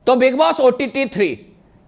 तो big boss OTT 3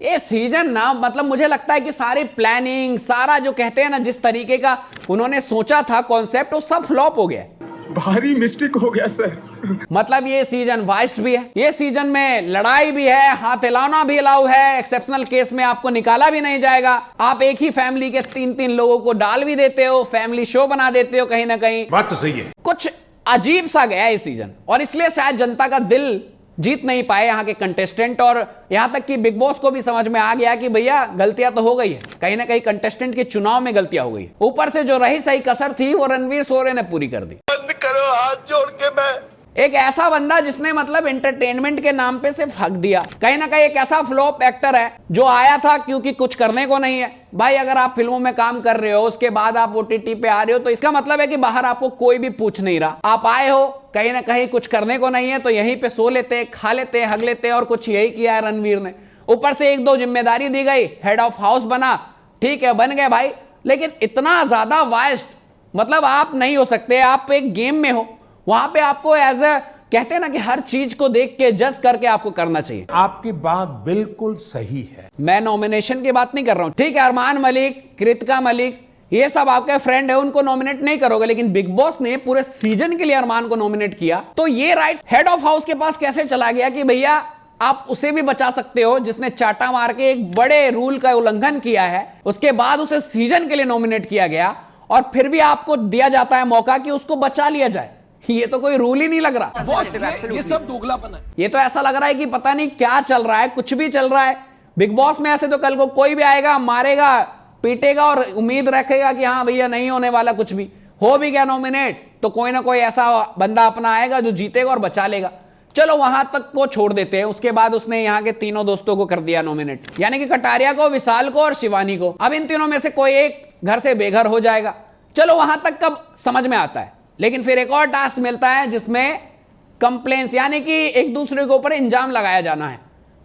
ये season ना, मतलब मुझे लगता है कि सारी प्लानिंग, सारा जो कहते हैं ना, जिस तरीके का उन्होंने सोचा था कॉन्सेप्ट, वो सब फ्लॉप हो गया। भारी मिस्टेक हो गया सर। मतलब ये सीजन वाइस्ट भी है, ये सीजन में लड़ाई भी है, हाथ हिलाना भी अलाउ है, एक्सेप्शनल केस में आपको निकाला भी नहीं जाएगा। आप एक ही फैमिली के 3-3 लोगों को डाल भी देते हो, फैमिली शो बना देते हो कहीं ना कहीं। बात तो सही है। कुछ अजीब सा गया ये सीजन, और इसलिए शायद जनता का दिल जीत नहीं पाए यहाँ के कंटेस्टेंट, और यहां तक कि बिग बॉस को भी समझ में आ गया कि भैया गलतियां तो हो गई है, कहीं ना कहीं कंटेस्टेंट के चुनाव में गलतियां हो गई। ऊपर से जो रही सही कसर थी वो रणवीर सोरे ने पूरी कर दी। बंद करो, हाथ जोड़ के मैं एक ऐसा बंदा जिसने मतलब एंटरटेनमेंट के नाम पे सिर्फ हक दिया, कहीं ना कहीं एक ऐसा फ्लॉप एक्टर है जो आया था क्योंकि कुछ करने को नहीं है। भाई अगर आप फिल्मों में काम कर रहे हो, उसके बाद आप OTT पे आ रहे हो, तो इसका मतलब है कि बाहर आपको कोई भी पूछ नहीं रहा। आप आए हो, कहीं ना कहीं कुछ करने को नहीं है, तो यहीं पे सो लेते, खा लेते, हग लेते, और कुछ यही किया है रणवीर ने। ऊपर से 1-2 जिम्मेदारी दी गई, हेड ऑफ हाउस बना, ठीक है बन गए भाई, लेकिन इतना ज्यादा वाइस्ट, मतलब आप नहीं हो सकते। आप एक गेम में हो, वहां पे आपको एज ए, कहते हैं ना कि हर चीज को देख के जज करके आपको करना चाहिए। आपकी बात बिल्कुल सही है। मैं नॉमिनेशन की बात नहीं कर रहा हूं, ठीक है, अरमान मलिक, कृतिका मलिक, ये सब आपके फ्रेंड है, उनको नॉमिनेट नहीं करोगे, लेकिन बिग बॉस ने पूरे सीजन के लिए अरमान को नॉमिनेट किया, तो ये राइट हेड ऑफ हाउस के पास कैसे चला गया कि भैया आप उसे भी बचा सकते हो जिसने चाटा मार के एक बड़े रूल का उल्लंघन किया है, उसके बाद उसे सीजन के लिए नॉमिनेट किया गया, और फिर भी आपको दिया जाता है मौका कि उसको बचा लिया जाए। ये तो कोई रूल ही नहीं लग रहा। ये सब दोगलापन है। ये तो ऐसा लग रहा है कि पता नहीं क्या चल रहा है, कुछ भी चल रहा है बिग बॉस में। ऐसे तो कल को कोई भी आएगा, मारेगा, पीटेगा, और उम्मीद रखेगा कि हाँ भैया नहीं होने वाला, कुछ भी हो भी गया नॉमिनेट तो कोई ना कोई ऐसा बंदा अपना आएगा जो जीतेगा और बचा लेगा। चलो वहां तक को छोड़ देते हैं। उसके बाद उसने यहाँ के तीनों दोस्तों को कर दिया नॉमिनेट, यानी कि कटारिया को, विशाल को और शिवानी को। अब इन तीनों में से कोई एक घर से बेघर हो जाएगा। चलो वहां तक कब समझ में आता है, लेकिन फिर एक और टास्क मिलता है जिसमें कंप्लेंट्स, यानी कि एक दूसरे के ऊपर इंजाम लगाया जाना है।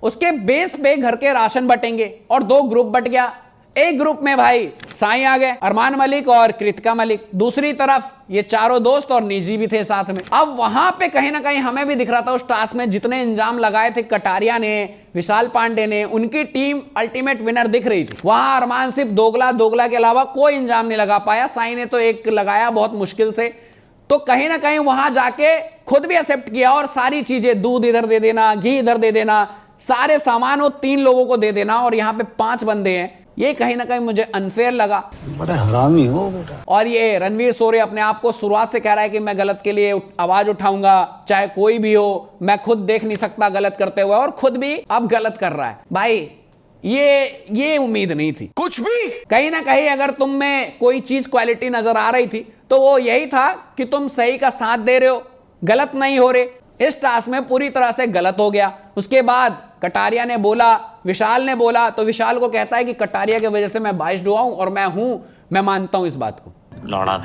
उसके बेस पे घर के राशन बटेंगे, और 2 ग्रुप बट गया। एक ग्रुप में भाई साई आ गए, अरमान मलिक और कृतिका मलिक, दूसरी तरफ ये चारों दोस्त और निजी भी थे साथ में। अब वहां पे कहीं ना कहीं हमें भी दिख रहा था उस टास्क में जितने इंजाम लगाए थे कटारिया ने, विशाल पांडे ने, उनकी टीम अल्टीमेट विनर दिख रही थी। वहां अरमान सिर्फ दोगला के अलावा कोई इंजाम नहीं लगा पाया। साई ने तो एक लगाया बहुत मुश्किल से, तो कहीं ना कहीं वहां जाके खुद भी एक्सेप्ट किया, और सारी चीजें, दूध इधर दे देना, घी इधर दे देना, सारे सामान वो 3 लोगों को दे देना, और यहां पे 5 बंदे हैं। ये कहीं ना कहीं मुझे अनफेयर लगा। बड़ा हरामी हो बेटा। और ये रणवीर सोरे अपने आप को शुरुआत से कह रहा है कि मैं गलत के लिए आवाज उठाऊंगा, चाहे कोई भी हो, मैं खुद देख नहीं सकता गलत करते हुए, और खुद भी अब गलत कर रहा है। भाई ये उम्मीद नहीं थी कुछ भी। कहीं ना कहीं अगर तुम में कोई चीज क्वालिटी नजर आ रही थी तो वो यही था कि तुम सही का साथ दे रहे हो, गलत नहीं हो रहे। इस टास्क में पूरी तरह से गलत हो गया। उसके बाद कटारिया ने बोला, विशाल ने बोला, तो विशाल को कहता है कि कटारिया की वजह से मैं बाइस्ड हुआ हूं, और मैं मानता हूं इस बात को। लौड़ा।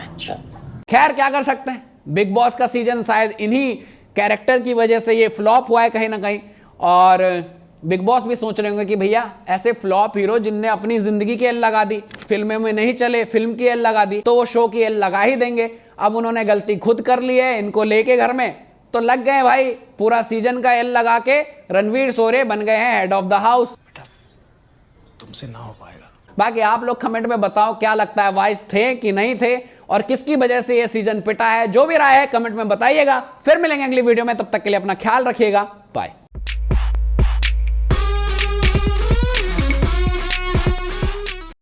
खैर क्या कर सकते हैं, बिग बॉस का सीजन शायद इन्हीं कैरेक्टर की वजह से ये फ्लॉप हुआ है कहीं ना कहीं। और बिग बॉस भी सोच रहे होंगे कि भैया ऐसे फ्लॉप हीरो जिनने अपनी जिंदगी की एल लगा दी, फिल्में में नहीं चले, फिल्म की एल लगा दी, तो वो शो की एल लगा ही देंगे। अब उन्होंने गलती खुद कर ली है, इनको लेके घर में तो लग गए भाई, पूरा सीजन का एल लगा के रणवीर सोरे बन गए हैं हेड ऑफ द हाउस। तुमसे ना हो पाएगा। बाकी आप लोग कमेंट में बताओ क्या लगता है, वाइज थे कि नहीं थे, और किसकी वजह से ये सीजन पिटा है। जो भी राय है कमेंट में बताइएगा। फिर मिलेंगे अगली वीडियो में, तब तक के लिए अपना ख्याल रखिएगा। बाय।